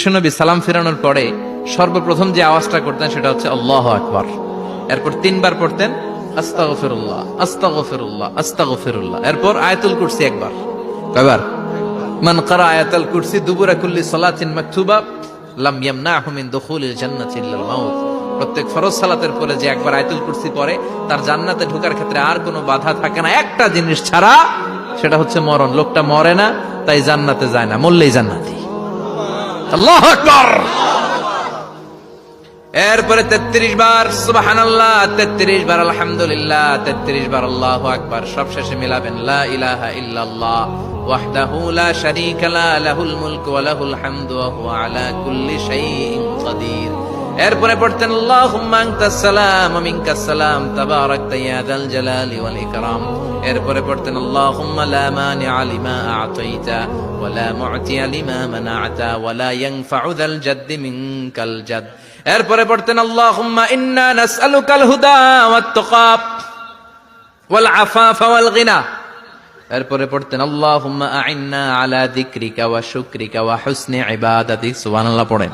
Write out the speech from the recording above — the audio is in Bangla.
বিশ্বনবী সালাম ফেরানোর পরে সর্বপ্রথম যে আওয়াজটা করতেন সেটা হচ্ছে আল্লাহু আকবার। এরপর 3 বার পড়তেন আস্তাগফিরুল্লাহ আস্তাগফিরুল্লাহ আস্তাগফিরুল্লাহ। এরপর আয়াতুল কুরসি একবার। কয়বার? মান ক্বারা আয়াতুল কুরসি দুবুরা কুল্লি সালাতিন মাকতুবা লাম ইয়ামনাহু মিন দুখুলিল জান্নাতি ইল্লাল মাউত। প্রত্যেক ফরজ সালাতের পরে যে একবার আয়াতুল কুরসি পড়ে তার জান্নাতে ঢোকার ক্ষেত্রে আর কোনো বাধা থাকে না, একটা জিনিস ছাড়া, সেটা হচ্ছে মরণ। লোকটা মরে না তাই জান্নাতে যায় না, মরলেই জান্নাতি। আল্লাহু আকবার। এরপরে 33 বার সুবহানাল্লাহ, 33 বার আলহামদুলিল্লাহ, 33 বার আল্লাহু আকবার। সবশেষে মিলাবেন লা ইলাহা ইল্লাল্লাহ ওয়াহদাহু লা শারীকা লা লাহুল মুলকু ওয়া লাহুল হামদু ওয়া হুয়া আলা কুল্লি শাইইন কাদির। এরপরে পড়তেন আল্লাহুম্মা আনতাস সালাম ওয়া মিনকাস সালাম তাবারাকতা ইয়া যাল জালালি ওয়াল ইকরাম। এরপরে পড়তেন আল্লাহুম্মা লা মানিআ লিমা আ'তাইতা ওয়া লা মু'তিয়া লিমা মানা'তা ওয়া লা ইয়ানফা'ু যাল জাদ্দি মিনকাল জাদ। এরপরে পড়তেন আল্লাহুম্মা ইন্না নাসআলুকাল হুদা ওয়াত তাকা ওয়াল আফাফা ওয়াল গিনা। এরপরে পড়তেন আল্লাহুম্মা আ'ইন্না আলা যিকরিকা ওয়া শুকরিকা ওয়া হুসনি ইবাদাতিক। সুবহানাল্লাহ পড়েন।